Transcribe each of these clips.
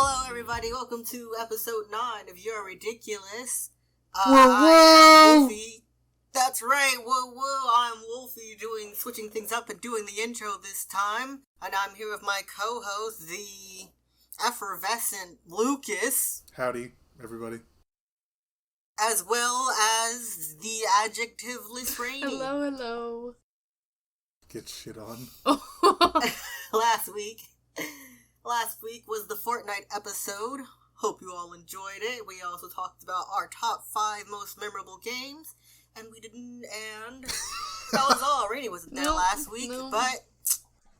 Hello, everybody. Welcome to episode 9 of You're Ridiculous. Whoa, I am whoa! Wolfie. That's right. Whoa. I'm Wolfie, switching things up and doing the intro this time. And I'm here with my co-host, the effervescent Lucas. Howdy, everybody. As well as the adjectiveless Rainie. Hello. Get shit on. Last week was the Fortnite episode. Hope you all enjoyed it. We also talked about our top 5 most memorable games. And that was all. Rainie wasn't there last week, but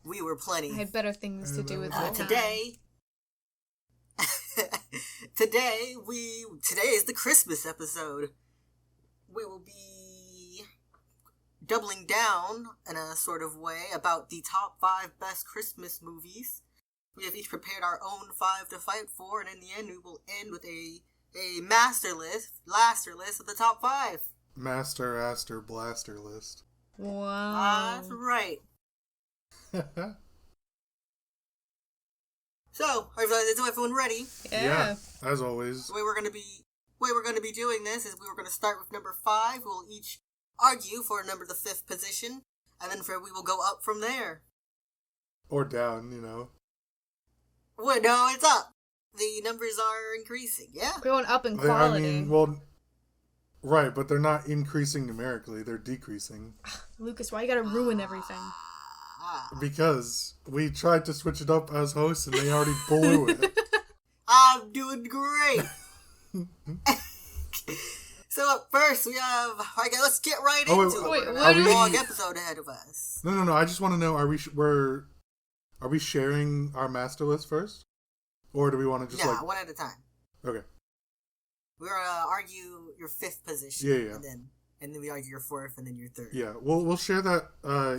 we were plenty. I had better things to do with my time. Today is the Christmas episode. We will be doubling down in a sort of way about the top 5 best Christmas movies. We have each prepared our own 5 to fight for, and in the end we will end with a laster list of the top 5. Master, Aster, Blaster list. Wow. That's right. So, is everyone ready? Yeah. As always. The way we're gonna be doing this is we were gonna start with number 5. We'll each argue for the 5th position, and then we will go up from there. Or down, you know. Well, no, it's up. The numbers are increasing. Yeah. We're going up in quality. Right, but they're not increasing numerically; they're decreasing. Lucas, why you gotta ruin everything? Because we tried to switch it up as hosts, and they already blew it. I'm doing great. So up first we have. Okay, let's get right into it. Wait, we have a long episode ahead of us. No. I just want to know: are we sharing our master list first, or do we want to just one at a time? Okay. We're gonna argue your 5th position. Yeah. And then we argue your 4th, and then your 3rd. Yeah, we'll share that.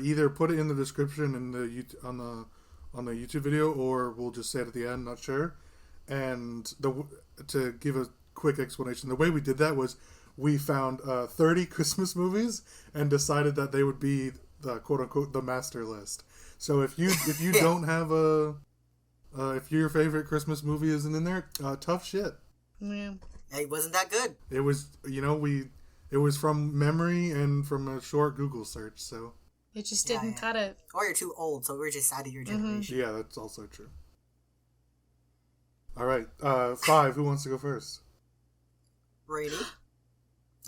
Either put it in the description on the YouTube video, or we'll just say it at the end. Not sure. And to give a quick explanation, the way we did that was we found 30 Christmas movies and decided that they would be the quote unquote the master list. So if you don't have if your favorite Christmas movie isn't in there, tough shit. Yeah. It wasn't that good. It was, it was from memory and from a short Google search, so. It just didn't cut it. Or you're too old, so we're just out of your generation. Yeah, that's also true. All right, 5. Who wants to go first? Rainie,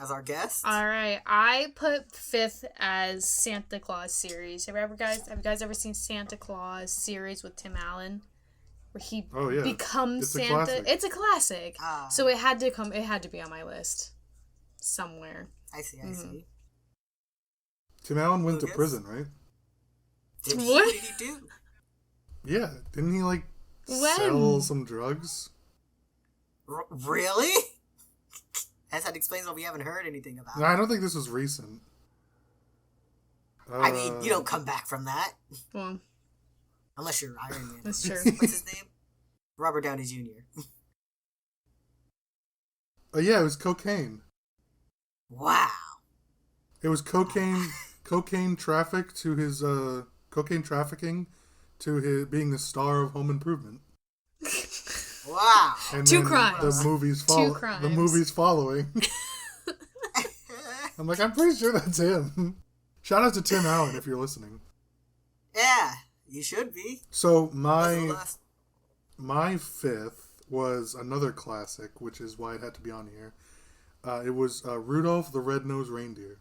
as our guest. All right, I put 5th as Santa Claus series. Have you guys ever seen Santa Claus series with Tim Allen? Where he becomes Santa. It's a classic. So it had to be on my list somewhere. I see. Tim Allen went to prison, right? What did he do? Yeah, didn't he sell some drugs? Really? That explains why we haven't heard anything about it. No, I don't think this was recent. I mean, you don't come back from that. Well, unless you're Iron Man. That's true. What's his name? Robert Downey Jr. Yeah, it was cocaine. Wow. It was cocaine trafficking to his being the star of Home Improvement. Wow. And 2 crimes. The movies following. I'm I'm pretty sure that's him. Shout out to Tim Allen if you're listening. Yeah, you should be. So my 5th was another classic, which is why it had to be on here. It was Rudolph the Red-Nosed Reindeer.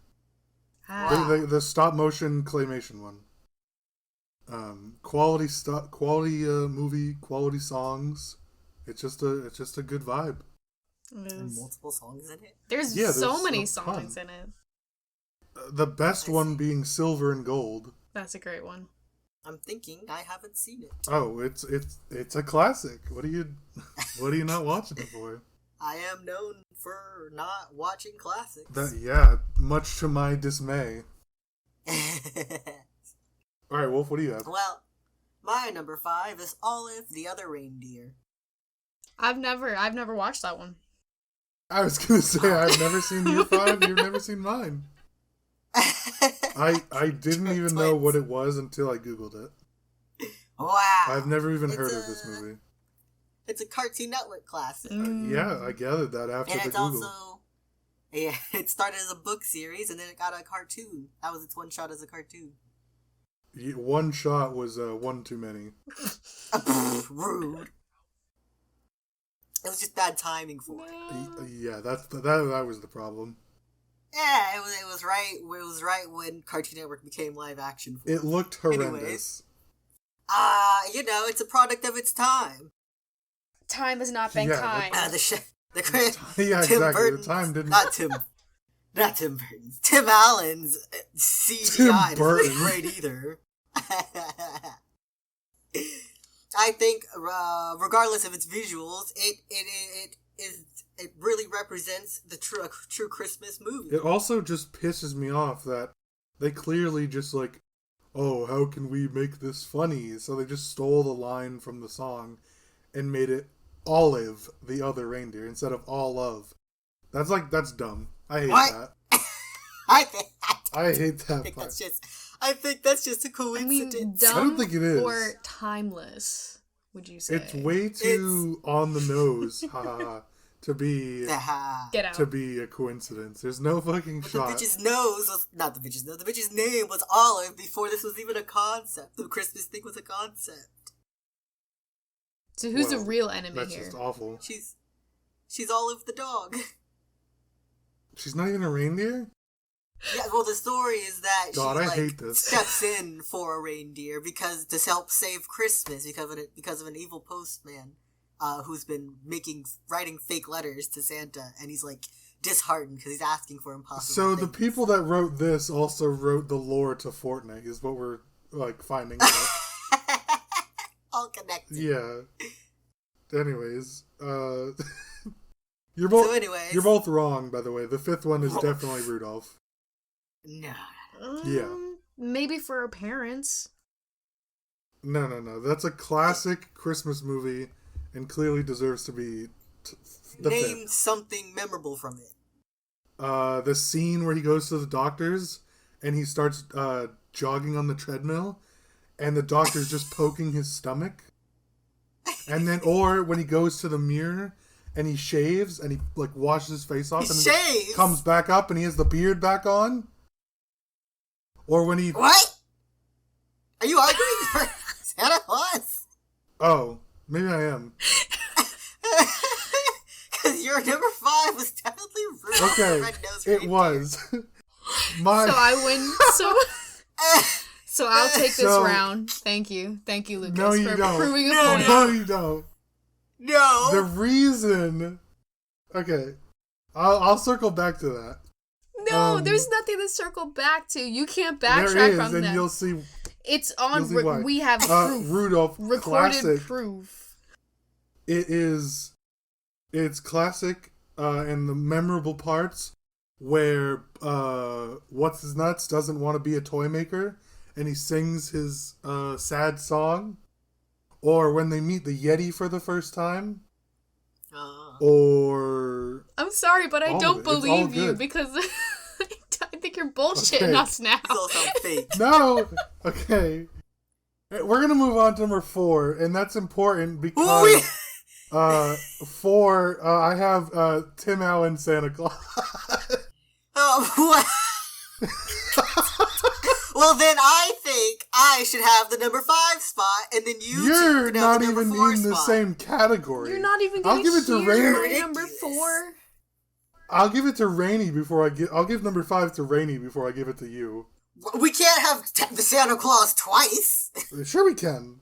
Wow. The stop-motion claymation one. Quality movie, quality songs. It's just a good vibe. And multiple songs in it? There's so many songs in it. The best one being Silver and Gold. That's a great one. I'm thinking I haven't seen it. Oh, it's a classic. What are you not watching it for? I am known for not watching classics. Much to my dismay. All right, Wolf, what do you have? Well, my number 5 is Olive the Other Reindeer. I've never watched that one. I was gonna say I've never seen your 5. You've never seen mine. I didn't even know what it was until I Googled it. Wow. I've never even heard of this movie. It's a Cartoon Network classic. Yeah, I gathered that after and the it's Google. Also, yeah, it started as a book series, and then it got a cartoon. That was its one shot as a cartoon. One shot was one too many. Rude. It was just bad timing for it. Yeah, that was the problem. Yeah, it was right. It was right when Cartoon Network became live action. It looked horrendous. Anyways, it's a product of its time. Time has not been kind. Yeah, Tim exactly. Burton's, The time didn't. Not Tim Burton's. Tim Allen's CGI isn't great either. I think, regardless of its visuals, it really represents the true Christmas movie. It also just pisses me off that they clearly just like, oh, how can we make this funny? So they just stole the line from the song and made it Olive, the other reindeer, instead of all of. That's dumb. I hate that. I hate that part. I think that's just a coincidence. I mean, dumb I don't think it is. or timeless, would you say? It's way too on the nose, to be Get out. to be a coincidence. There's no fucking shot. The bitch's nose was not the bitch's nose. The bitch's name was Olive before this was even a concept. The Christmas thing was a concept. So who's the real enemy that's here? That's just awful. She's Olive the dog. She's not even a reindeer? Yeah, well, the story is that I she hate this. steps in for a reindeer to help save Christmas because of an evil postman who's been writing fake letters to Santa, and he's like disheartened because he's asking for impossible So things. the people that wrote this also wrote the lore to Fortnite, is what we're like finding out. All connected. Yeah. Anyways, you're both wrong, by the way. The fifth one is definitely Rudolph. No. Yeah. Maybe for our parents. No. That's a classic Christmas movie and clearly deserves to be the Name fifth. something memorable from it. The scene where he goes to the doctor's and he starts jogging on the treadmill and the doctor's just poking his stomach. And then, or when he goes to the mirror and he shaves and he like washes his face off and shaves? Comes back up and he has the beard back on. Or when he... What? Are you arguing for Santa Claus? Oh, maybe I am. Because your number 5 was definitely Rudolph. Okay, it was. So I win. So I'll take this round. Thank you, Lucas, no, you for don't. proving a point. No, you don't. No. The reason... Okay, I'll circle back to that. No, there's nothing to circle back to. You can't backtrack from that. There is, and you'll see. It's on. Why. We have proof. Rudolph, recorded classic. Proof. It is. It's classic, and the memorable parts where what's his nuts doesn't want to be a toy maker, and he sings his sad song, or when they meet the Yeti for the first time. Or I'm sorry, but I don't believe you because I think you're bullshitting us now. It's all sound fake. No, okay. We're gonna move on to number 4, and that's important because 4. I have Tim Allen Santa Claus. What? Well, then I think I should have the number 5 spot, and then you're not even in the same category. You're not even going to give it to Rainie. Number 4. I'll give it to Rainie before I'll give number 5 to Rainie before I give it to you. We can't have the Santa Claus twice. Sure, we can.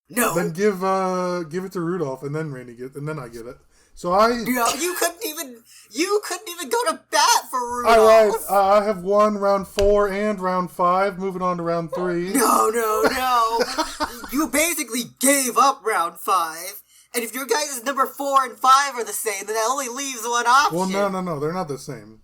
No. Then give it to Rudolph, and then and then I get it. So you couldn't even go to bat for Rudolph. All right, I have won round 4 and round 5. Moving on to round 3. No. You basically gave up round 5. And if your guys' number 4 and 5 are the same, then that only leaves one option. Well, no, they're not the same.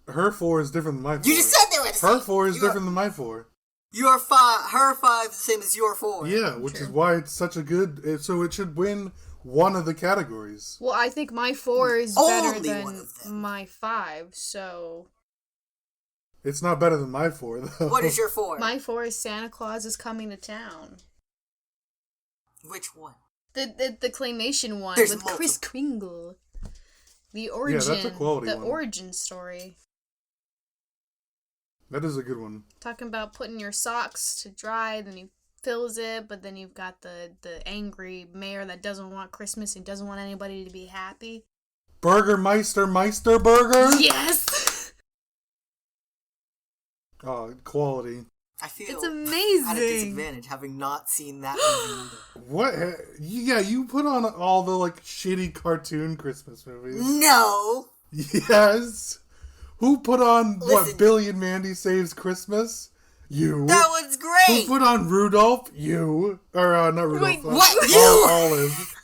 Her 4 is different than my 4. You just said they were the same. Her 4 is different than my 4. Your 5, her 5 is the same as your 4. Yeah, which is why it's such a good. So it should win one of the categories. Well, I think my 4 is better than my 5, so... It's not better than my 4, though. What is your 4? My 4 is Santa Claus is Coming to Town. Which one? the claymation one There's with multiple. Kris Kringle. The origin. Yeah, that's a quality one. Origin story. That is a good one. Talking about putting your socks to dry, then he fills it, but then you've got the angry mayor that doesn't want Christmas and doesn't want anybody to be happy. Meister Burger? Yes! Oh, quality. I feel it's amazing. at a disadvantage having not seen that movie either. What? Yeah, you put on all the, like, shitty cartoon Christmas movies. No! Yes! Who put on, Listen, what, Billy and Mandy Saves Christmas? You. That one's great! Who put on Rudolph? You. Or, not Rudolph. Wait, what? You? Olive.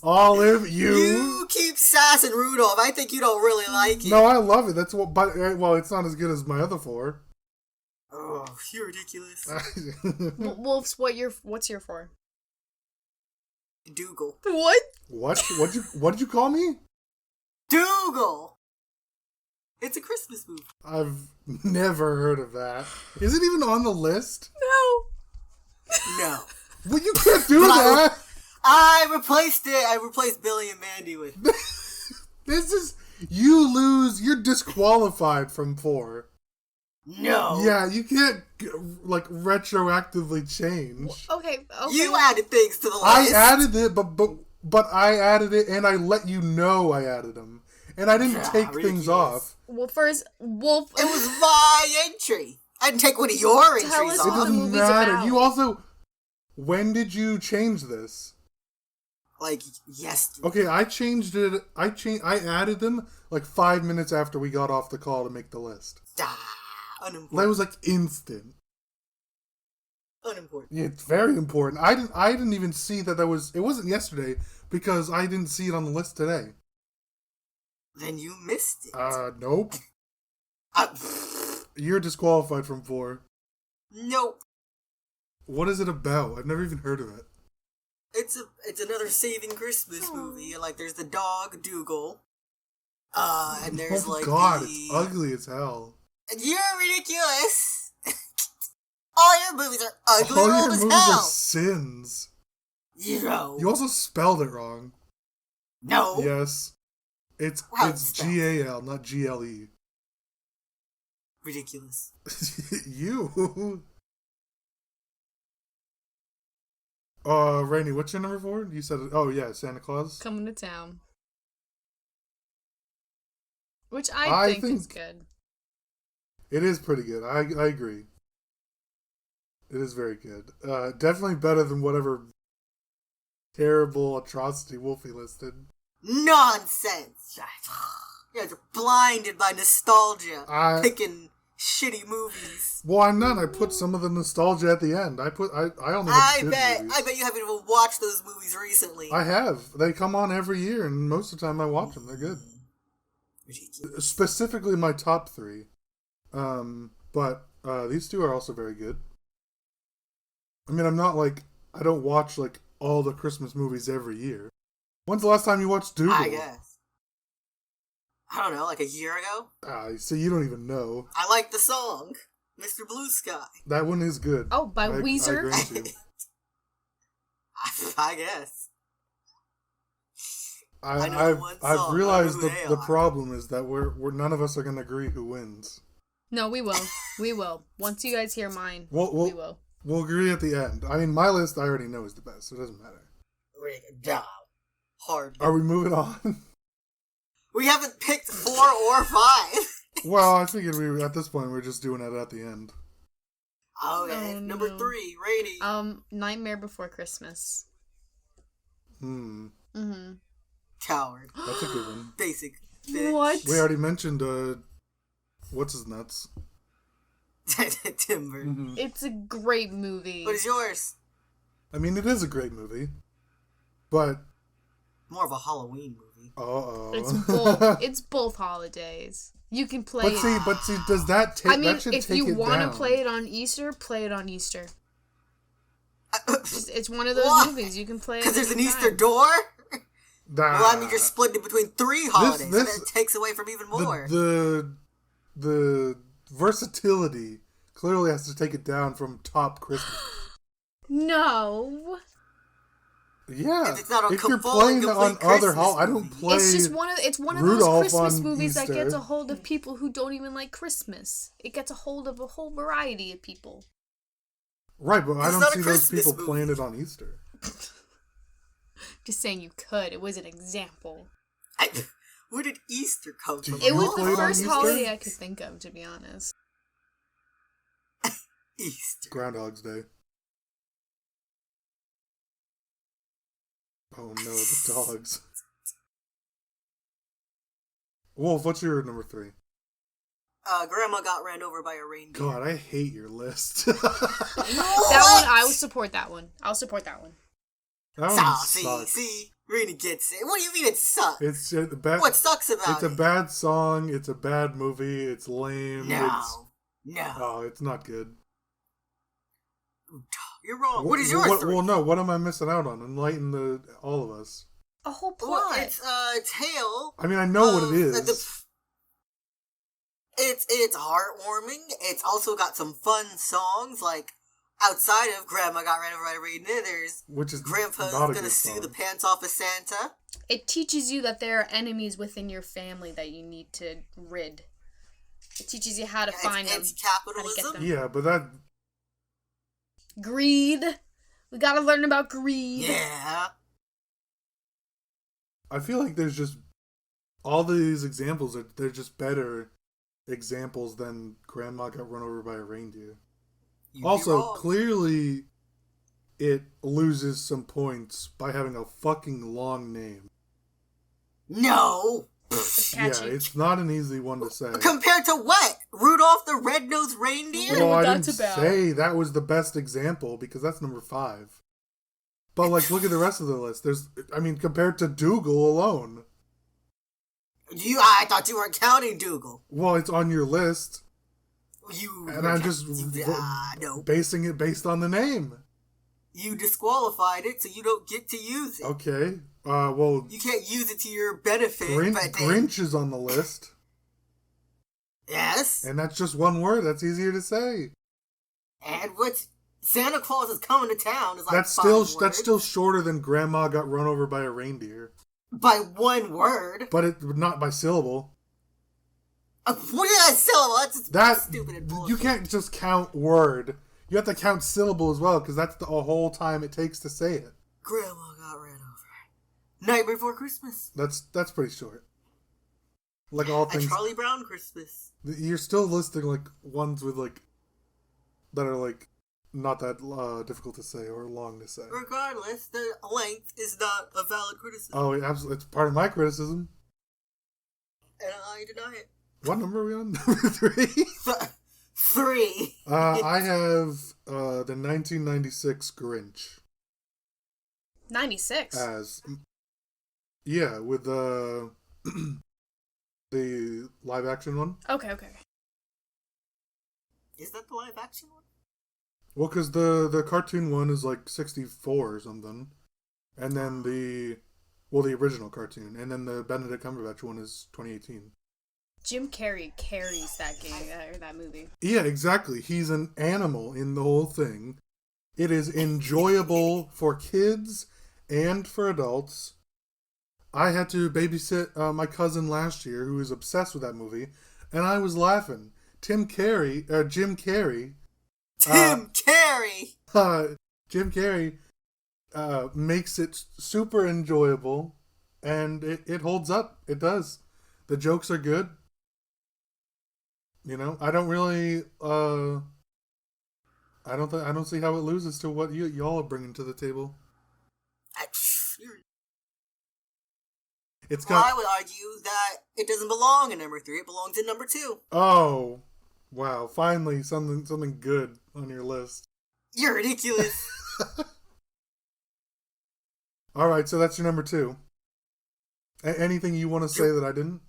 Olive, you. You keep sassing Rudolph. I think you don't really like it. No, I love it. That's what, but, well, it's not as good as my other four. Oh, you're ridiculous. Wolves, what's your four? Dougal. What? What did you call me? Dougal! It's a Christmas movie. I've never heard of that. Is it even on the list? No. No. Well, you can't do that. I replaced it. I replaced Billy and Mandy with... This is... You lose. You're disqualified from 4. No. Yeah, you can't, like, retroactively change. Okay. You added things to the list. I added it, but I added it, and I let you know I added them. And I didn't take things off. Well, first, Wolf... It was my entry. I didn't take one of your entries us off. It doesn't matter. about. You also... When did you change this? Like, yes. Okay, I changed it. I added them, like, 5 minutes after we got off the call to make the list. Unimportant. That was, like, instant. Unimportant. Yeah, it's very important. I didn't even see that was... It wasn't yesterday, because I didn't see it on the list today. Then you missed it. Nope. You're disqualified from 4. Nope. What is it about? I've never even heard of it. It's another Saving Christmas movie. Like, there's the dog, Dougal. And there's, Oh God, it's ugly as hell. You're ridiculous. All your movies are ugly All and your old as movies hell. are sins. No. You also spelled it wrong. No. Yes. It's GAL, not GLE. Ridiculous. You. Rainie, what's your number 4? You said, oh yeah, Santa Claus. Coming to Town. Which I think is good. It is pretty good. I agree. It is very good. Definitely better than whatever terrible atrocity Wolfie listed. Nonsense. You guys are blinded by nostalgia. Picking shitty movies. Well, I'm not. I put some of the nostalgia at the end. I only have good movies. I bet you haven't even watched those movies recently. I have. They come on every year, and most of the time I watch them. They're good. Ridiculous. Specifically my top 3. But these 2 are also very good. I mean, I'm not like... I don't watch, like, all the Christmas movies every year. When's the last time you watched Dougal? I guess. I don't know, like a year ago? So you don't even know. I like the song, Mr. Blue Sky. That one is good. Oh, by Weezer? I grant you. I guess. I've realized the problem is that we're none of us are going to agree who wins. No, we will. We will. Once you guys hear mine, we will. We'll agree at the end. I mean, my list I already know is the best, so it doesn't matter. Hard. Are we moving on? We haven't picked 4 or 5. Well, I figured at this point we're just doing it at the end. Okay, number 3, Rainie. Nightmare Before Christmas. Coward. That's a good one. Basic. Bitch. What? We already mentioned, what's his nuts? Timber. Mm-hmm. It's a great movie. What is yours? I mean, it is a great movie, but... More of a Halloween movie. Uh-oh. It's both holidays. You can play But see, does that take... I mean, that should if take you want to play it on Easter, play it on Easter. It's one of those movies. You can play it because there's an time. Easter door? Well, I mean, you're splitting it between 3 holidays, and it takes away from even more. The versatility clearly has to take it down from top Christmas. No. Yeah, if it's not if you're playing on other holidays, I don't play. It's one of Rudolph those Christmas movies Easter. that gets a hold of people who don't even like Christmas. It gets a hold of a whole variety of people. Right, but I don't see those people playing it on Easter. Just saying you could. It was an example. Where did Easter come from? It was the first holiday I could think of, to be honest. Easter. Groundhog's Day. Oh no, the dogs. Wolf, what's your number 3? Grandma got ran over by a reindeer. God, I hate your list. That one, I will support that one. I'll support that one. That one sucks. See, Rainie gets it. What do you mean it sucks? What sucks about it? It's a bad song. It's a bad movie. It's lame. No. Oh, it's not good. You're wrong. What is yours? Well, no. What am I missing out on? Enlighten all of us. A whole plot. Well, it's a tale. I mean, I know what it is. It's heartwarming. It's also got some fun songs, like outside of Grandma Got Ran Over by a Reindeer. There's Grandpa's gonna sue the pants off of Santa. It teaches you that there are enemies within your family that you need to rid. It teaches you how to find them. Anti-capitalism. Yeah, but that. Greed. We gotta learn about greed. Yeah. I feel like there's just all these examples they're just better examples than Grandma Got Run Over by a Reindeer. Also, clearly it loses some points by having a fucking long name. No. Yeah, it's not an easy one to say. Compared to what? Rudolph the Red-Nosed Reindeer? Well, I didn't say that was the best example because that's number 5. But, like, look at the rest of the list. Compared to Dougal alone. I thought you weren't counting Dougal. Well, it's on your list. I'm just basing it based on the name. You disqualified it, so you don't get to use it. Okay. Well... You can't use it to your benefit. Grinch is on the list. Yes. And that's just one word. That's easier to say. And what's... Santa Claus is coming to town is like that's still shorter than Grandma Got Run Over by a Reindeer. By one word. But not by syllable. What is that syllable? That's stupid and bullshit. You can't just count word. You have to count syllable as well, because that's the whole time it takes to say it. Grandma got ran over. Night Before Christmas. That's pretty short. Like all things. A Charlie Brown Christmas. You're still listing like ones with like that are like not that difficult to say or long to say. Regardless, the length is not a valid criticism. Oh, absolutely. It's part of my criticism. And I deny it. What number are we on? Number 3? 3. I have the 1996 Grinch. 96? Yeah, with the live action one. Okay. Is that the live action one? Well, because the cartoon one is like 64 or something. And then the original cartoon. And then the Benedict Cumberbatch one is 2018. Jim Carrey carries that game, or that movie. Yeah, exactly. He's an animal in the whole thing. It is enjoyable for kids and for adults. I had to babysit my cousin last year who was obsessed with that movie, and I was laughing. Jim Carrey makes it super enjoyable, and it holds up. It does. The jokes are good. You know, I don't really. I don't see how it loses to what y'all are bringing to the table. I would argue that it doesn't belong in number 3. It belongs in number 2. Oh, wow! Finally, something good on your list. You're ridiculous. All right, so that's your number 2. Anything you want to say that I didn't?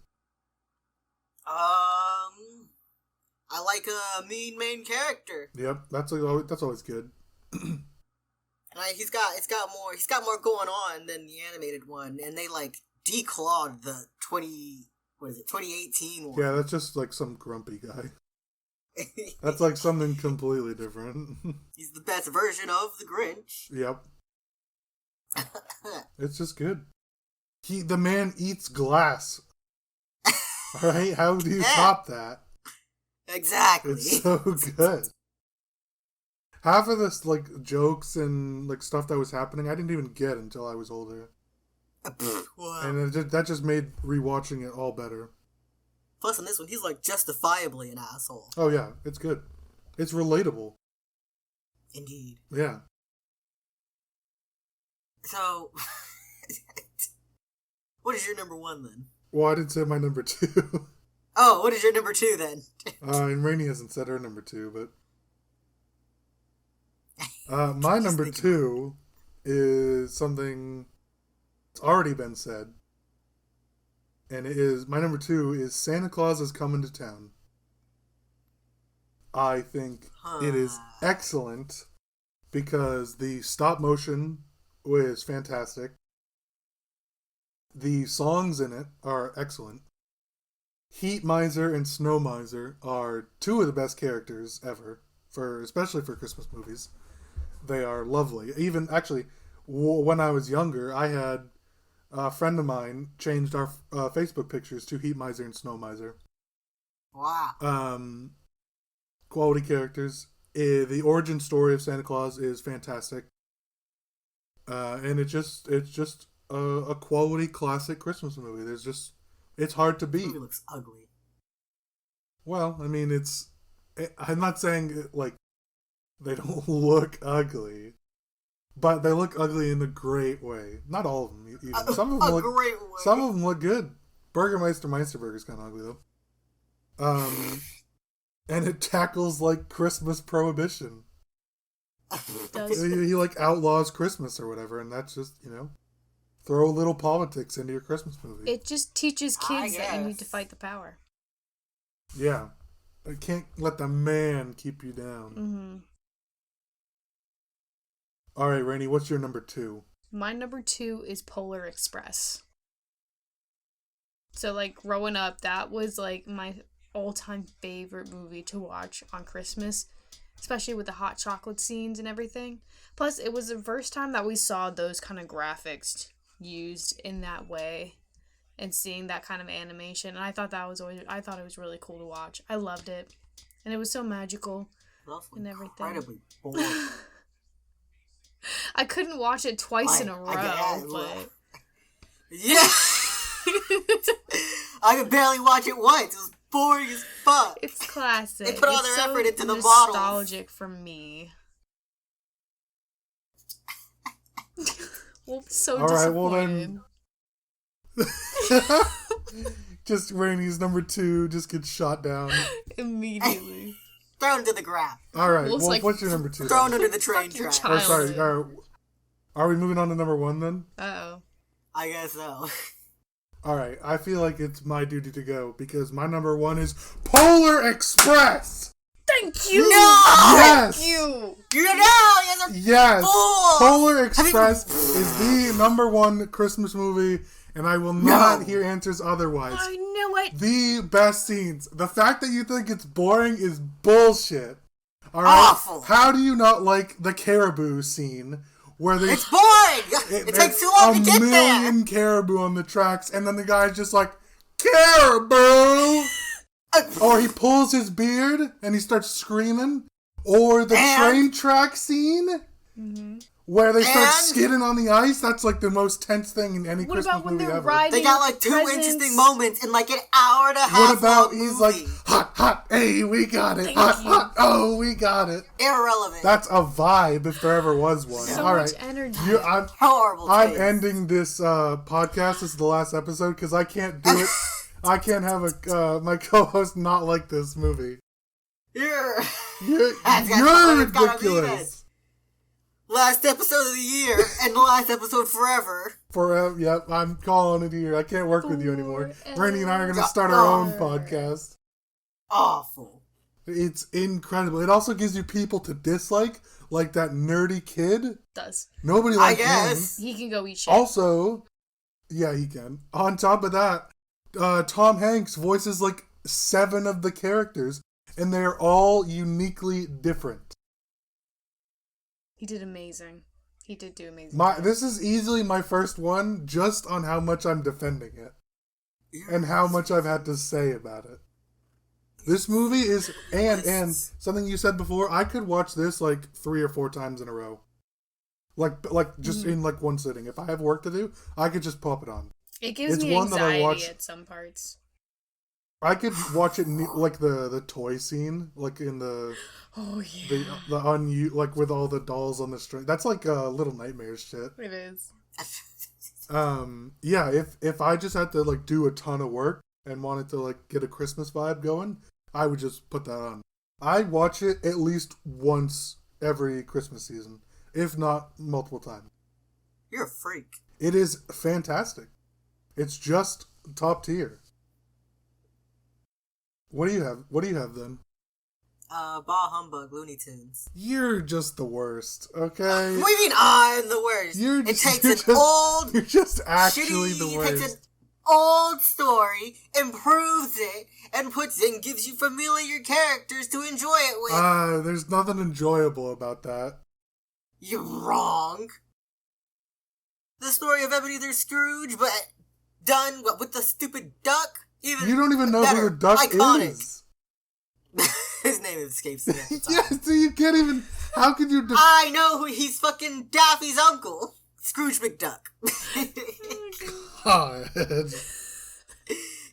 I like a mean main character. Yep, that's always good. He's got more going on than the animated one, and they like declawed the 2018 one. Yeah, that's just like some grumpy guy. That's like something completely different. He's the best version of the Grinch. Yep. It's just good. The man eats glass. All right, how do you top that? Exactly. It's so good. Half of this, like, jokes and, like, stuff that was happening, I didn't even get until I was older. Wow. And that just made rewatching it all better. Plus, in this one, he's, like, justifiably an asshole. Oh, yeah. It's good. It's relatable. Indeed. Yeah. So, what is your number one, then? Well, I didn't say my number two. Oh, what is your number two, then? And Rainie hasn't said her number two, but... my number two is something that's already been said. And my number two is Santa Claus is Coming to Town. I think it is excellent because the stop motion was fantastic. The songs in it are excellent. Heat Miser and Snow Miser are two of the best characters ever, especially for Christmas movies. They are lovely. Even, actually, when I was younger, I had a friend of mine changed our Facebook pictures to Heat Miser and Snow Miser. Wow. Quality characters. The origin story of Santa Claus is fantastic. And it's just a quality classic Christmas movie. It's hard to beat. The movie looks ugly. Well, I mean, I'm not saying, like, they don't look ugly, but they look ugly in a great way. Not all of them, even. Some of them look good. Burgermeister Meisterburger's kind of ugly, though. And it tackles, like, Christmas prohibition. He, like, outlaws Christmas or whatever, and that's just, throw a little politics into your Christmas movie. It just teaches kids that you need to fight the power. Yeah. I can't let the man keep you down. Mm-hmm. All right, Rainie, what's your number two? My number two is Polar Express. So, like, growing up, that was, like, my all-time favorite movie to watch on Christmas, especially with the hot chocolate scenes and everything. Plus, it was the first time that we saw those kind of graphics used in that way and seeing that kind of animation. And I thought it was really cool to watch. I loved it. And it was so magical and everything. Incredibly boring. I couldn't watch it twice in a row, but... Yeah! I could barely watch it once. It was boring as fuck. It's classic. They put all their effort into the bottles. It's nostalgic for me. Well, so all disappointed. Right, well then... Just Rainie's number two just gets shot down. Immediately. Thrown to the ground. All right, well what's your number two? Thrown under the train track. Oh, sorry. Are we moving on to number one then? Uh-oh. I guess so. All right, I feel like it's my duty to go because my number one is Polar Express. Thank you. No. Yes. Thank you. Yes. Polar Express is the number one Christmas movie, and I will not hear answers otherwise. I knew it. The best scenes. The fact that you think it's boring is bullshit. All right. Awful. How do you not like the caribou scene? Where it's boring! It takes too long to get there! A million caribou on the tracks, and then the guy's just like, caribou! Or he pulls his beard, and he starts screaming. Or the train track scene, where they start skidding on the ice. That's like the most tense thing in any Christmas movie ever. They got like two interesting moments in like an hour and a half. What about he's like, hot, hot, hey, we got it. Hot, oh, we got it. Irrelevant. That's a vibe if there ever was one. So all much right. energy. Horrible. I'm ending this podcast. This is the last episode because I can't do it. I can't have my co-host not like this movie. You're ridiculous. Last episode of the year and the last episode forever. Forever, yep. I'm calling it here. I can't work with you anymore. Rainie and I are going to start our own podcast. Awful. It's incredible. It also gives you people to dislike, like that nerdy kid. Does. Nobody likes him. He can go eat shit. Also, yeah, he can. On top of that, Tom Hanks voices like 7 of the characters, and they're all uniquely different. He did amazing. He did do amazing. This is easily my first one, just on how much I'm defending it. And how much I've had to say about it. This movie is, and something you said before, I could watch this like 3 or 4 times in a row. Like just in like one sitting. If I have work to do, I could just pop it on. It gives me anxiety at some parts. I could watch it like the toy scene, like in the like with all the dolls on the string. That's like Little Nightmares shit. It is. Yeah. If I just had to like do a ton of work and wanted to like get a Christmas vibe going, I would just put that on. I watch it at least once every Christmas season, if not multiple times. You're a freak. It is fantastic. It's just top tier. What do you have? What do you have then? Bah Humbug, Looney Tunes. You're just the worst, okay? What do you mean I'm the worst? You're just actually the worst. It takes an old story, improves it, and gives you familiar characters to enjoy it with. There's nothing enjoyable about that. You're wrong. The story of Ebenezer Scrooge, but done with the stupid duck. You don't even know who the duck is. His name escapes me. Yeah, so you can't even. How could you? I know who he's fucking Daffy's uncle, Scrooge McDuck. God.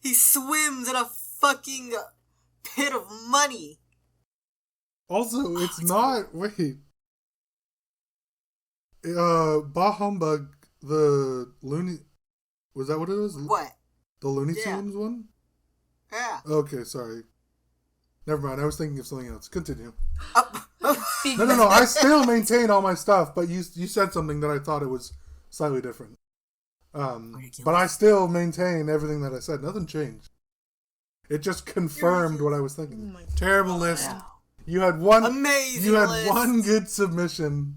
He swims in a fucking pit of money. Also, it's not. Wait. Bah Humbug, the Looney. Was that what it was? What? The Looney Tunes one? Yeah. Okay, sorry. Never mind, I was thinking of something else. Continue. No. I still maintain all my stuff, but you said something that I thought it was slightly different. But I still maintain everything that I said. Nothing changed. It just confirmed what I was thinking. Terrible list. Wow. You had one. Amazing. You had list. one good submission.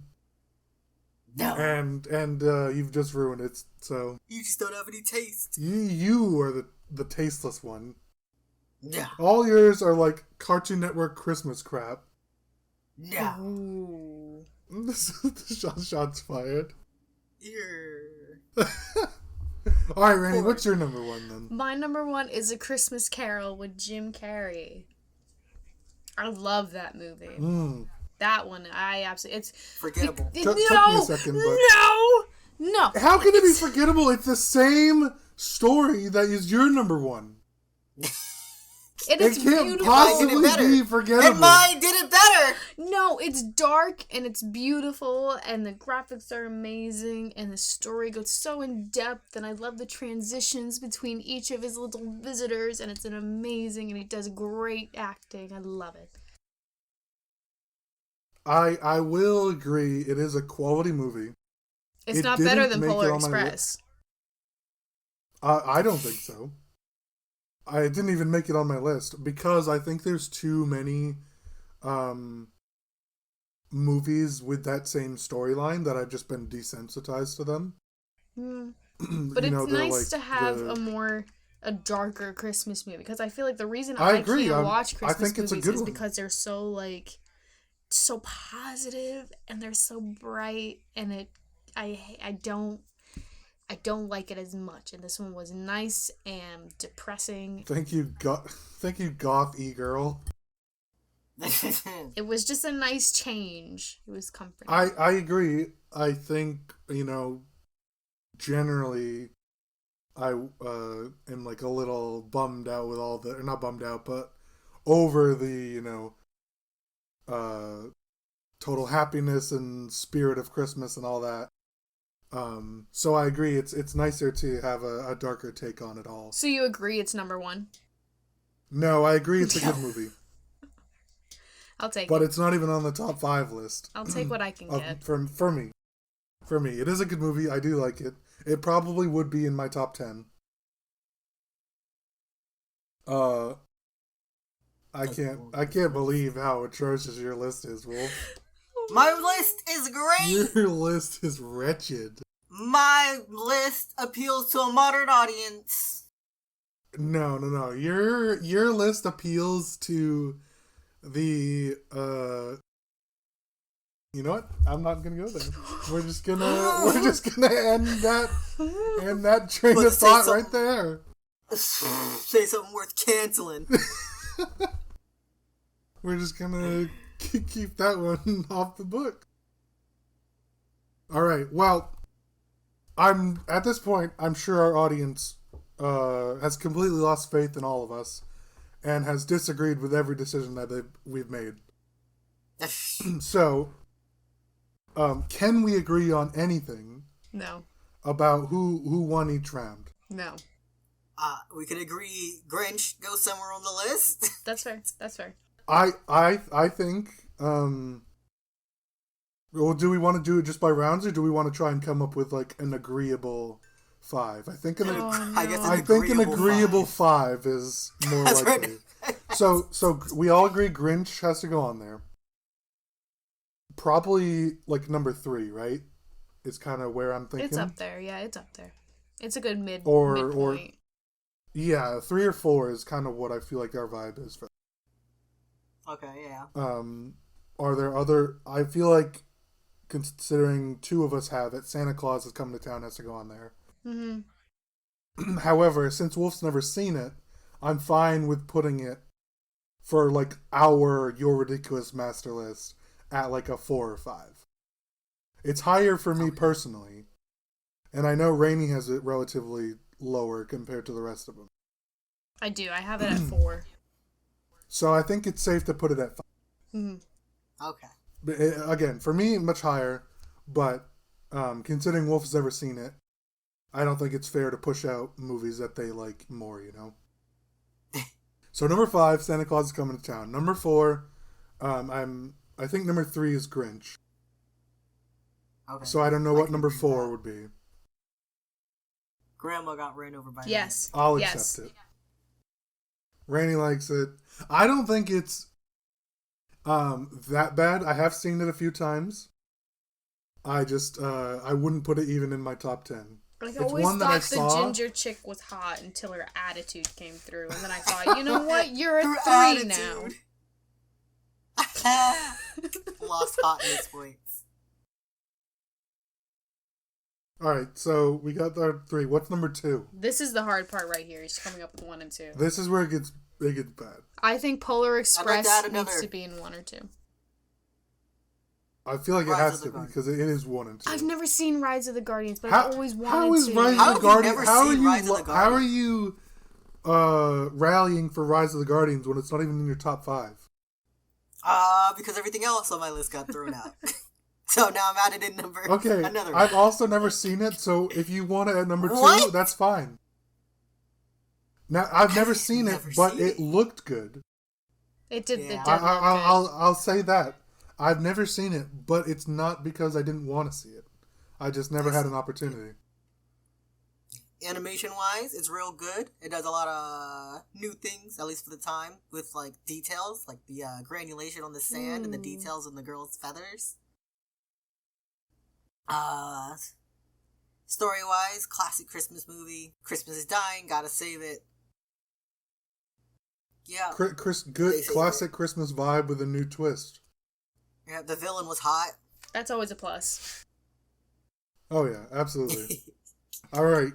No. And you've just ruined it. So you just don't have any taste. You are the tasteless one. Yeah. All yours are like Cartoon Network Christmas crap. Yeah. Shots fired. Yeah. All right, Rainie, what's your number one then? My number one is A Christmas Carol with Jim Carrey. I love that movie. That one, I absolutely... It's forgettable. Took me a second, but... No! How can it be forgettable? It's the same story that is your number one. It can't beautiful. Possibly be forgettable. And mine did it better! No, it's dark, and it's beautiful, and the graphics are amazing, and the story goes so in-depth, and I love the transitions between each of his little visitors, and it's amazing, and he does great acting. I love it. I will agree, it is a quality movie. It's not better than Polar Express. I don't think so. I didn't even make it on my list because I think there's too many movies with that same storyline that I've just been desensitized to them. But it's nice to have a darker Christmas movie because I feel like the reason I can't watch Christmas movies is because they're so positive and they're so bright and I don't like it as much, and this one was nice and depressing. Thank you, goth e-girl. It was just a nice change. It was comforting. I agree. I think, generally, I am like a little bummed out with all the, or not bummed out, but over the, total happiness and spirit of Christmas and all that. So I agree. It's nicer to have a darker take on it all. So you agree it's number one? No, I agree it's a good movie. I'll take it. But it's not even on the top 5 list. I'll take what I can get. For me. It is a good movie. I do like it. It probably would be in my top 10. I can't believe how atrocious your list is, Wolf. My list is great. Your list is wretched. My list appeals to a modern audience. No. Your list appeals to the You know what? I'm not gonna go there. We're just gonna end that train of thought right there. Say something worth canceling. We're just gonna keep that one off the book. All right. Well, at this point, I'm sure our audience has completely lost faith in all of us and has disagreed with every decision that we've made. So, can we agree on anything? No. About who won each round? No. We could agree Grinch goes somewhere on the list. That's fair. I think, well, do we want to do it just by rounds, or do we want to try and come up with, like, an agreeable 5? I think an agreeable five is more likely. Right. So we all agree Grinch has to go on there. Probably, like, number 3, right? Is kind of where I'm thinking. It's up there. Yeah, it's up there. It's a good midpoint. Yeah, 3 or 4 is kind of what I feel like our vibe is for. Okay, yeah. Are there other... I feel like, considering 2 of us have it, Santa Claus is Coming to Town has to go on there. Mm-hmm. However, since Wolf's never seen it, I'm fine with putting it for, like, our Your Ridiculous Master List at, like, a 4 or 5. It's higher for me personally, and I know Rainie has it relatively lower compared to the rest of them. I do. I have it at 4. So I think it's safe to put it at 5. Mm-hmm. Okay. But again, for me, much higher, but considering Wolf has never seen it, I don't think it's fair to push out movies that they like more, you know? So number 5, Santa Claus is Coming to Town. Number 4, I think number 3 is Grinch. Okay. So I don't know what number 4 would be. Grandma got ran over by Yes. I'll accept it. Rainie likes it. I don't think it's that bad. I have seen it a few times. I just I wouldn't put it even in my top 10. Like, I always thought the ginger chick was hot until her attitude came through, and then I thought, you know what? You're a 3 now. Lost hotness points. Alright, so we got our 3. What's number 2? This is the hard part right here. He's coming up with 1 and 2. This is where it gets bad. I think Polar Express needs to be in 1 or 2. I feel like it has to be, because it is 1 and 2. I've never seen Rise of the Guardians, but I've always wanted to. How is Rise of the Guardians? How are you rallying for Rise of the Guardians when it's not even in your top 5? Because everything else on my list got thrown out. So now I'm added in number. Okay, I've also never seen it, so if you want it at number 2, that's fine. Now I've never seen it, but it looked good. It did. Yeah. I'll say that. I've never seen it, but it's not because I didn't want to see it. I just never had an opportunity. Animation-wise, it's real good. It does a lot of new things, at least for the time, with, like, details, like the granulation on the sand and the details on the girl's feathers. Story-wise, classic Christmas movie. Christmas is dying, gotta save it. Yeah. Good classic Christmas vibe with a new twist. Yeah, the villain was hot. That's always a plus. Oh yeah, absolutely. All right,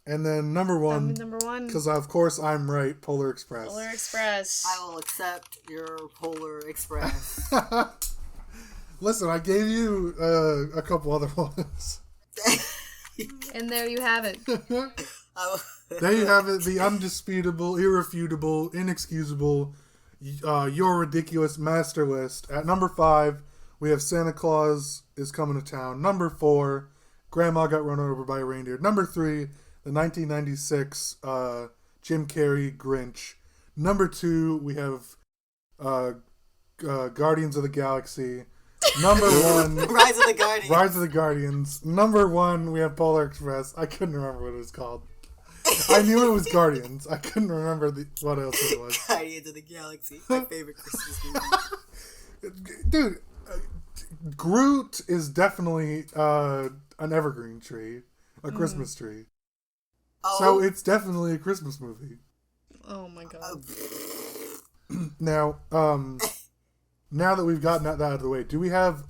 and then number 1. Number 1. Because of course I'm right. Polar Express. Polar Express. I will accept your Polar Express. Listen, I gave you a couple other ones. And there you have it. There you have it. The undisputable, irrefutable, inexcusable, Your Ridiculous Master List. At number 5, we have Santa Claus is Coming to Town. Number 4, Grandma Got Run Over by a Reindeer. Number 3, the 1996 Jim Carrey Grinch. Number 2, we have Guardians of the Galaxy. Number 1, Rise of the Guardians. Rise of the Guardians. Number 1, we have Polar Express. I couldn't remember what it was called. I knew it was Guardians. I couldn't remember what else it was. Guardians of the Galaxy. My favorite Christmas movie. Dude, Groot is definitely an evergreen tree. A Christmas tree. Oh. So it's definitely a Christmas movie. Oh my god. Now, now that we've gotten that out of the way, do we have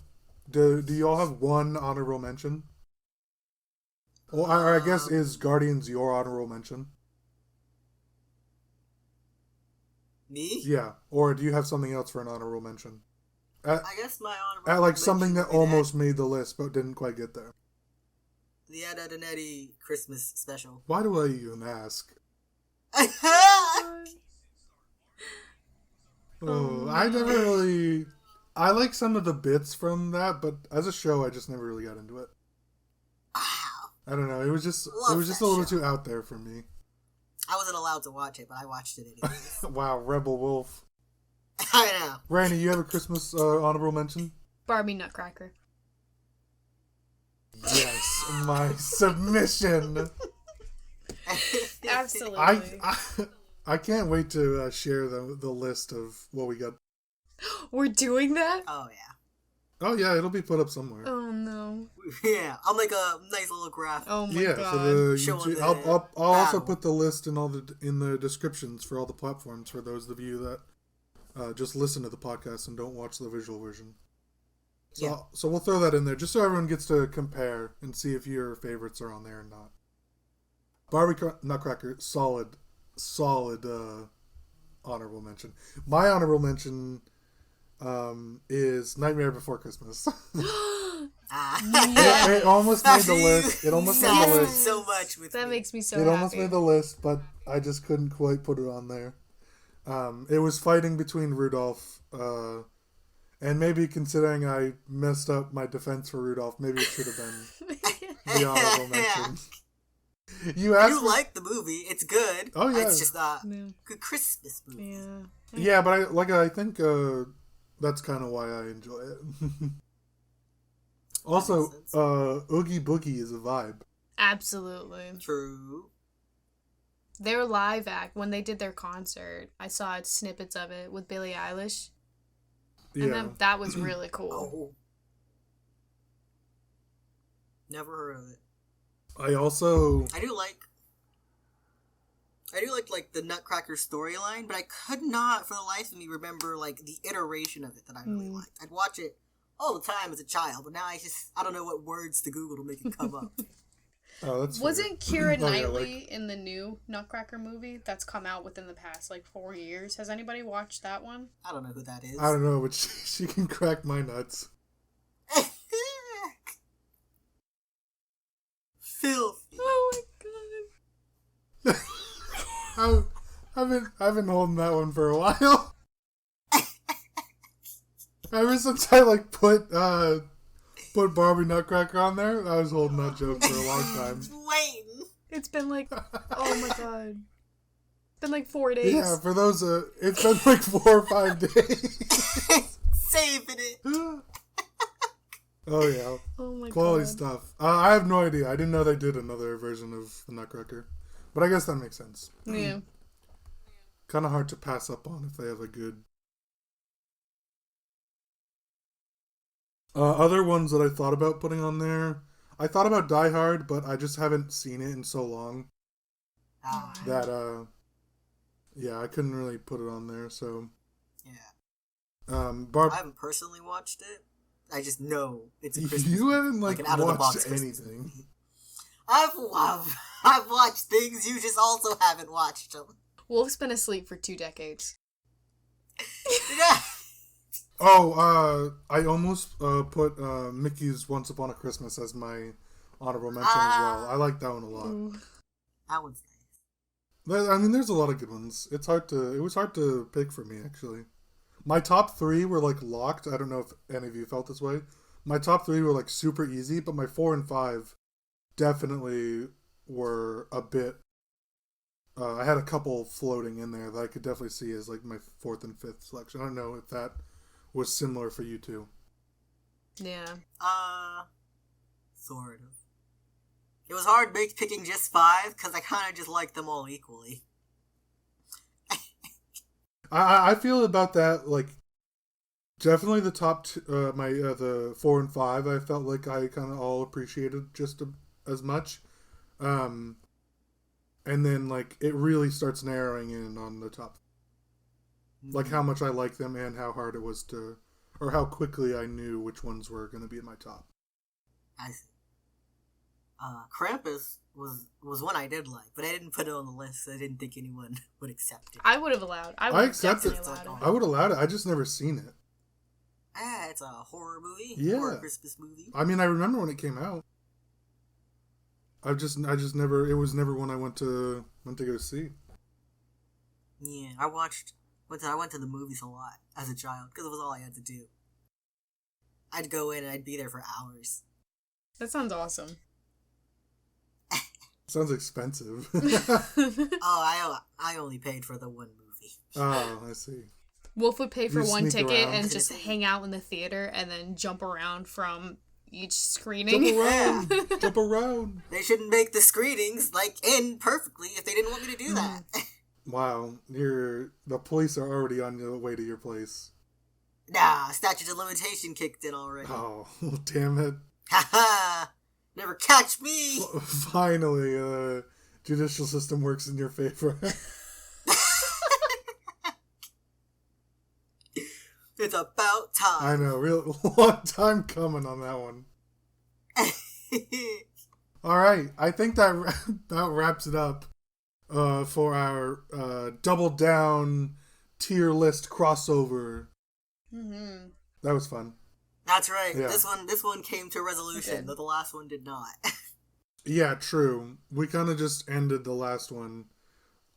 Do y'all have one honorable mention? Well, I guess is Guardians your honorable mention? Me? Yeah. Or do you have something else for an honorable mention? I guess my honorable mention. Like something that almost made the list but didn't quite get there. The Ed, Edd and Eddy Christmas special. Why do I even ask? I never really... I like some of the bits from that, but as a show, I just never really got into it. I don't know. It was just a little too out there for me. I wasn't allowed to watch it, but I watched it anyways. Wow, Rebel Wolf. I know. Rainie, you have a Christmas honorable mention? Barbie Nutcracker. Yes, my submission. Absolutely. I can't wait to share the list of what we got. We're doing that? Oh, yeah. Oh, yeah, it'll be put up somewhere. Oh, no. Yeah, I'll make a nice little graphic. Oh, my God. For the YouTube, I'll also put the list in the descriptions for all the platforms for those of you that just listen to the podcast and don't watch the visual version. So we'll throw that in there just so everyone gets to compare and see if your favorites are on there or not. Barbie Nutcracker, solid honorable mention. My honorable mention is Nightmare Before Christmas. It almost made the list. It almost made the list. So much with that me. Makes me so happy. It almost made the list, but I just couldn't quite put it on there. It was fighting between Rudolph, and maybe considering I messed up my defense for Rudolph, maybe it should have been the honorable mention. You like the movie. It's good. Oh, yeah. It's just a good Christmas movie. Yeah, but I think that's kind of why I enjoy it. Also, Oogie Boogie is a vibe. Absolutely. True. Their live act, when they did their concert, I saw snippets of it with Billie Eilish. And that was really cool. Oh. Never heard of it. I do like the Nutcracker storyline, but I could not for the life of me remember like the iteration of it that I really liked. I'd watch it all the time as a child, but now I don't know what words to Google to make it come up. Oh, that's Wasn't Keira Knightley in the new Nutcracker movie that's come out within the past 4 years? Has anybody watched that one? I don't know who that is. I don't know, but she can crack my nuts. Filthy. Oh my god. I've been holding that one for a while. Ever since I put Barbie Nutcracker on there, I was holding that joke for a long time. Waiting. It's been oh my god. It's been 4 days. Yeah, for those, it's been 4 or 5 days. Saving it. Oh yeah. Oh my Quality god. stuff. I have no idea. I didn't know they did another version of the Nutcracker. But I guess that makes sense. Yeah. Kind of hard to pass up on if they have a good... other ones that I thought about putting on there. I thought about Die Hard, but I just haven't seen it in so long. That, I couldn't really put it on there, so... Yeah. I haven't personally watched it. I just know it's a Christmas You haven't, an out-of-the-box anything. I've watched things, you just also haven't watched them. Wolf's been asleep for 2 decades. I almost put Mickey's Once Upon a Christmas as my honorable mention as well. I like that one a lot. That one's nice. I mean, there's a lot of good ones. It was hard to pick for me, actually. My top 3 were locked. I don't know if any of you felt this way. My top 3 were super easy, but my 4 and 5 definitely were a bit... I had a couple floating in there that I could definitely see as my 4th and 5th selection. I don't know if that was similar for you too. Yeah. Sort of. It was hard picking just 5 because I kind of just like them all equally. I feel about that definitely the top the 4 and 5 I felt like I kind of all appreciated just as much. And then it really starts narrowing in on the top. How much I like them and how hard it was to or how quickly I knew which ones were going to be in my top. I see. Krampus was one I did like, but I didn't put it on the list. I didn't think anyone would accept it. I would have allowed. I accept it. I would allowed it. I just never seen it. It's a horror movie. Yeah, horror Christmas movie. I mean, I remember when it came out. I just never. It was never one I went to go see. Yeah, I went to the movies a lot as a child because it was all I had to do. I'd go in and I'd be there for hours. That sounds awesome. Sounds expensive. Oh, I only paid for the one movie. Oh, I see. Wolf would pay for one ticket and just hang out in the theater and then jump around from each screening. Jump around. Jump around. They shouldn't make the screenings end perfectly if they didn't want me to do that. Wow, the police are already on the way to your place. Nah, statute of limitation kicked in already. Oh, damn it. Haha! Never catch me! Finally, judicial system works in your favor. It's about time. I know, real long time coming on that one. Alright, I think that wraps it up for our Double Down tier list crossover. Mm-hmm. That was fun. That's right. Yeah. This one came to resolution, though the last one did not. Yeah, true. We kind of just ended the last one.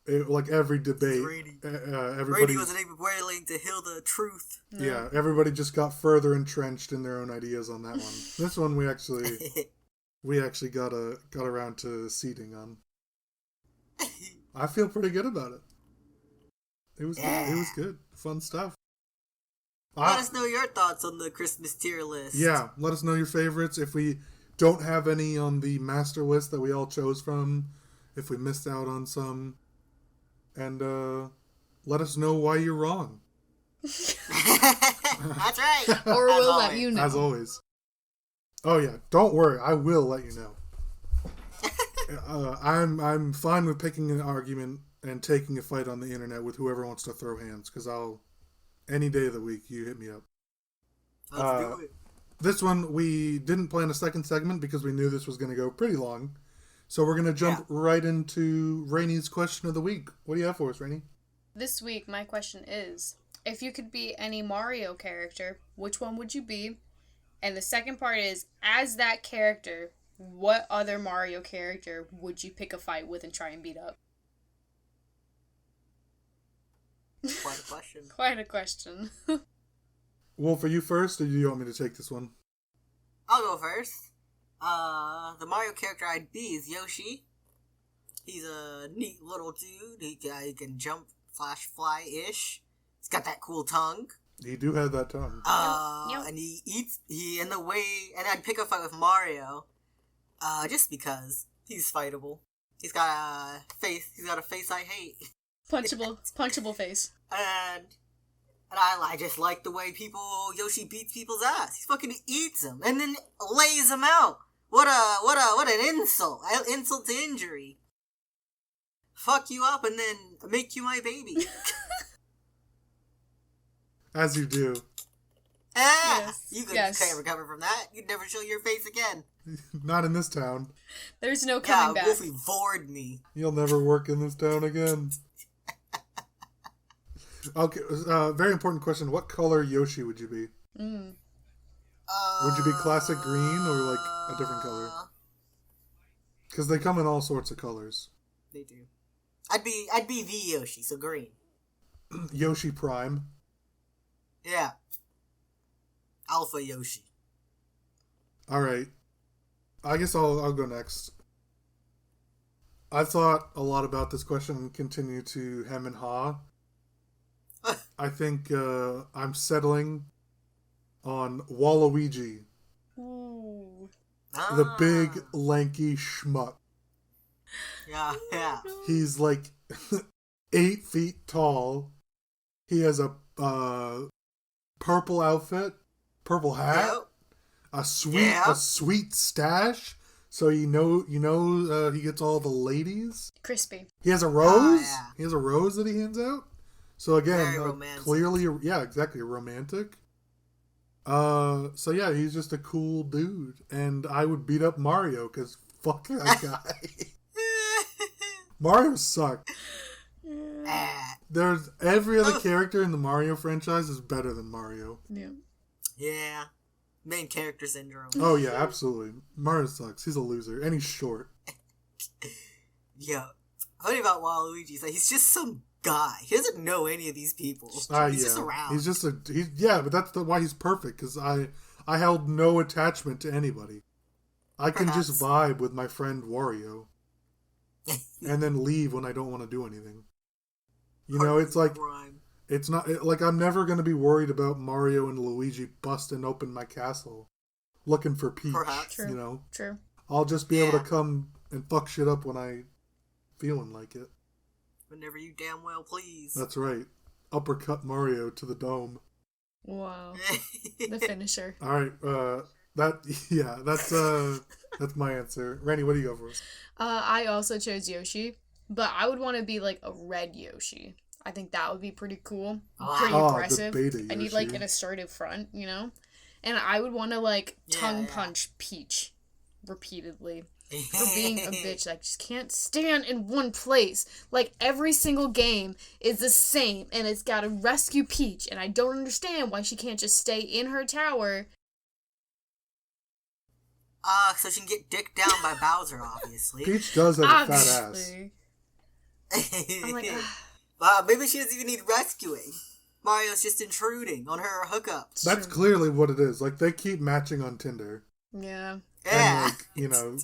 Like every debate, everybody wasn't even willing to hear the truth. Yeah, everybody just got further entrenched in their own ideas on that one. This one we actually got around to seating on. I feel pretty good about it. It was good. It was good. Fun stuff. Let us know your thoughts on the Christmas tier list. Yeah, let us know your favorites. If we don't have any on the master list that we all chose from, if we missed out on some. And let us know why you're wrong. That's right. Or we'll let you know. As always. Oh yeah, don't worry. I will let you know. I'm fine with picking an argument and taking a fight on the internet with whoever wants to throw hands. Because any day of the week, you hit me up. Let's do it. This one, we didn't plan a second segment because we knew this was going to go pretty long. So we're going to jump right into Rainie's question of the week. What do you have for us, Rainie? This week, my question is, if you could be any Mario character, which one would you be? And the second part is, as that character, what other Mario character would you pick a fight with and try and beat up? Quite a question. Quite a question. Wolf, are you first, or do you want me to take this one? I'll go first. The Mario character I'd be is Yoshi. He's a neat little dude. He can jump, fly-ish. He's got that cool tongue. He do have that tongue. And and I'd pick a fight with Mario, just because he's fightable. He's got a face I hate. Punchable face. And I just like the way Yoshi beats people's ass. He fucking eats them and then lays them out. What an insult! Insult to injury. Fuck you up and then make you my baby. As you do. Yes. You can't recover from that. You'd never show your face again. Not in this town. There's no coming back. Wolfie bored me. You'll never work in this town again. Okay, very important question. What color Yoshi would you be? Would you be classic green or like a different color? Because they come in all sorts of colors. They do. I'd be the Yoshi, so green. Yoshi Prime. Yeah. Alpha Yoshi. All right. I guess I'll go next. I've thought a lot about this question and continue to hem and haw. I think I'm settling on Waluigi. Ooh. The big, lanky schmuck. Yeah. He's like 8 feet tall. He has a purple outfit, purple hat, a sweet stash. So he gets all the ladies. Crispy. He has a rose. He has a rose that he hands out. So again, Very romantic. clearly, exactly, romantic. So yeah, he's just a cool dude, and I would beat up Mario because fuck that guy. Mario sucked. There's every other character in the Mario franchise is better than Mario. Yeah. Yeah. Main character syndrome. Oh yeah, absolutely. Mario sucks. He's a loser, and he's short. Yeah. Funny about Waluigi is that he's just some guy. He doesn't know any of these people. He's just around. He's just but that's why he's perfect, because I held no attachment to anybody. I can just vibe with my friend Wario. And then leave when I don't want to do anything. You know, it's like, it's not, like, I'm never going to be worried about Mario and Luigi busting open my castle looking for Peach. Perhaps. True. You know? True. I'll just be able to come and fuck shit up when I feeling like it. Whenever you damn well please. That's right. Uppercut Mario to the dome. Wow. The finisher. Alright, that's my answer. Rainie, what do you go for? I also chose Yoshi, but I would want to be like a red Yoshi. I think that would be pretty cool. Pretty impressive. The beta Yoshi. I need like an assertive front, you know? And I would want to like tongue punch Peach repeatedly for being a bitch that just can't stand in one place. Like every single game is the same and it's got to rescue Peach, and I don't understand why she can't just stay in her tower. So she can get dicked down by Bowser, obviously. Peach does have a fat ass. I'm like, maybe she doesn't even need rescuing. Mario's just intruding on her hookup. That's clearly what it is. Like, they keep matching on Tinder. Yeah. Yeah. And, like, you know,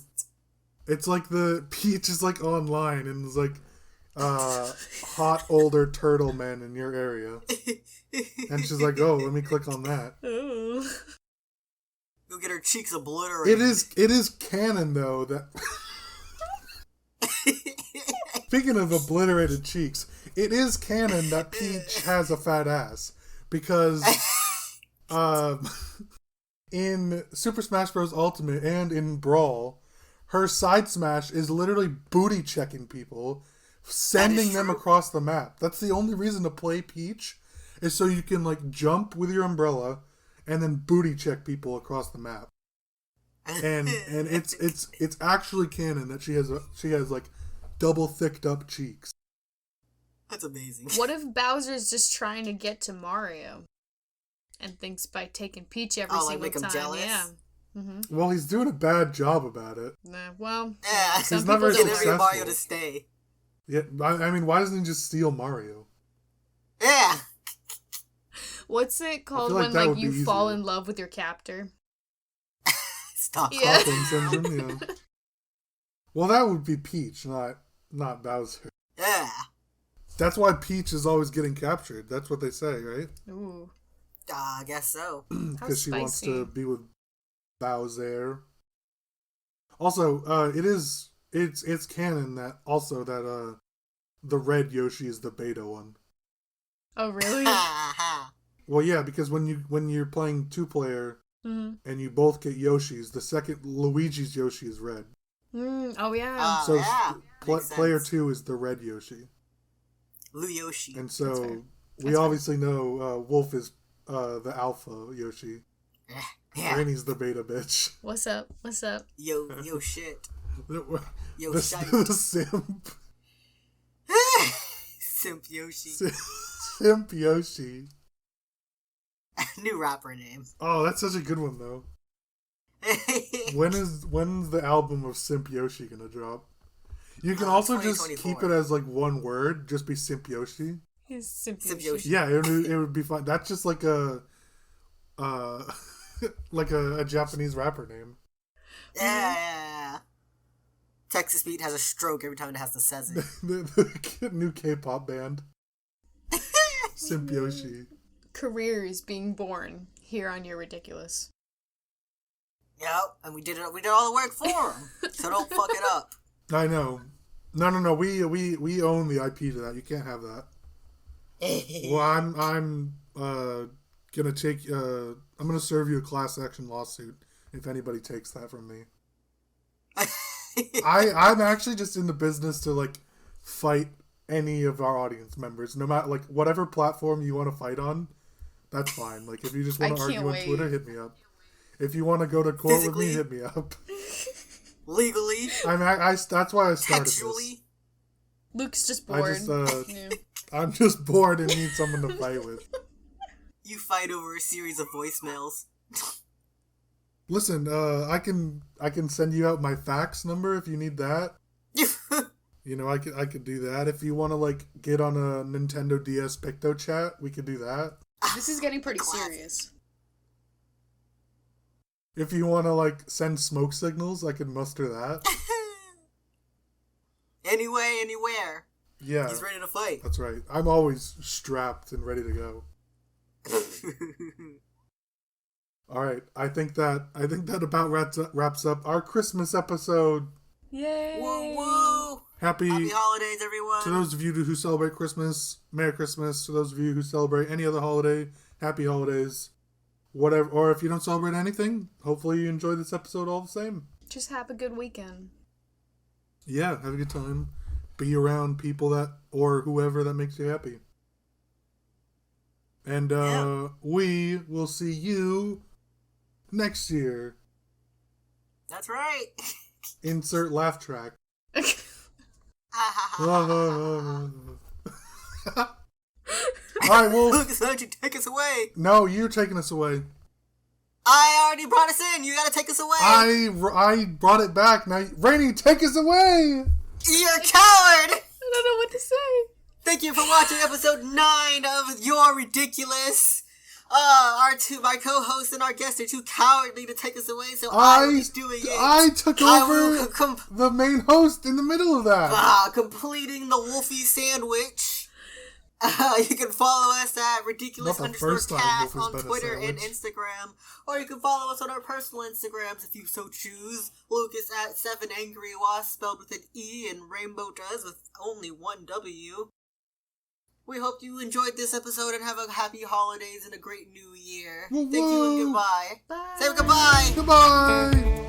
it's like the Peach is, like, online and is like, hot older turtle man in your area. And she's like, oh, let me click on that. Ooh. Go get her cheeks obliterated. It is canon, though, that... Speaking of obliterated cheeks, it is canon that Peach has a fat ass. Because, in Super Smash Bros. Ultimate and in Brawl, her side smash is literally booty checking people, sending them across the map. That's the only reason to play Peach, is so you can, like, jump with your umbrella and then booty check people across the map. And it's actually canon that she has like double thicked up cheeks. That's amazing. What if Bowser's just trying to get to Mario and thinks by taking Peach every single make him time? jealous? Yeah. Mm-hmm. Well, he's doing a bad job about it. Well, he's not very successful. Mario to stay. Yeah, I mean, why doesn't he just steal Mario? Yeah. What's it called like when you fall in love with your captor? Stockholm syndrome. Yeah. Well, that would be Peach, not Bowser. Yeah. That's why Peach is always getting captured. That's what they say, right? Ooh. I guess so. Because she wants to be with Bowser. Also, it's canon that the red Yoshi is the beta one. Oh, really? Well, yeah, because when you're playing 2-player and you both get Yoshis, the second Luigi's Yoshi is red. Oh, yeah. So player 2 is the red Yoshi. Lu Yoshi. And so we obviously know Wolf is the alpha Yoshi. Yeah. Rainie's the beta bitch. What's up? Yo shit. The simp. Simp Yoshi. Simp Yoshi. New rapper name. Oh, that's such a good one though. When's the album of Simp Yoshi gonna drop? You can also just keep it as like one word, just be Simp Yoshi. He's Simp Yoshi. Yeah, it would be fun. That's just like a like a Japanese rapper name. Yeah. Texas Beat has a stroke every time it has to says it. the new K-pop band. Simp Yoshi. Careers being born here on You're Ridiculous. Yep, and we did all the work for him. So don't fuck it up. I know. No. We own the IP to that. You can't have that. Well, I'm gonna take. I'm gonna serve you a class action lawsuit if anybody takes that from me. I'm actually just in the business to like fight any of our audience members, no matter like whatever platform you want to fight on. That's fine. Like, if you just want to argue on Twitter, hit me up. If you want to go to court Physically, with me, hit me up. Legally. That's why I started Textually. this. Luke's just bored. I'm just bored and need someone to fight with. You fight over a series of voicemails. Listen, I can send you out my fax number if you need that. You know, I could do that. If you want to, like, get on a Nintendo DS Picto chat, we could do that. This is getting pretty serious. If you want to, like, send smoke signals, I can muster that. Anyway, anywhere. Yeah. He's ready to fight. That's right. I'm always strapped and ready to go. All right. I think that about wraps up our Christmas episode. Yay! Woo woo! Happy holidays, everyone. To those of you who celebrate Christmas, Merry Christmas. To those of you who celebrate any other holiday, Happy Holidays. Whatever, or if you don't celebrate anything, hopefully you enjoy this episode all the same. Just have a good weekend. Yeah, have a good time. Be around people or whoever that makes you happy. And we will see you next year. That's right. Insert laugh track. Alright, well... Lucas, why don't you take us away? No, you're taking us away. I already brought us in. You gotta take us away. I brought it back. Now, Rainie, take us away. You're a coward. I don't know what to say. Thank you for watching episode 9 of You're Ridiculous. My co-host and our guests are too cowardly to take us away, so I was doing it. I took over the main host in the middle of that. Completing the Wolfie sandwich. You can follow us at ridiculous_cast on Twitter and Instagram. Or you can follow us on our personal Instagrams if you so choose. Lucas at 7AngryWasp, spelled with an E, and Rainbow does with only one W. We hope you enjoyed this episode and have a happy holidays and a great new year. Woo-woo. Thank you and goodbye. Bye. Say goodbye. Goodbye.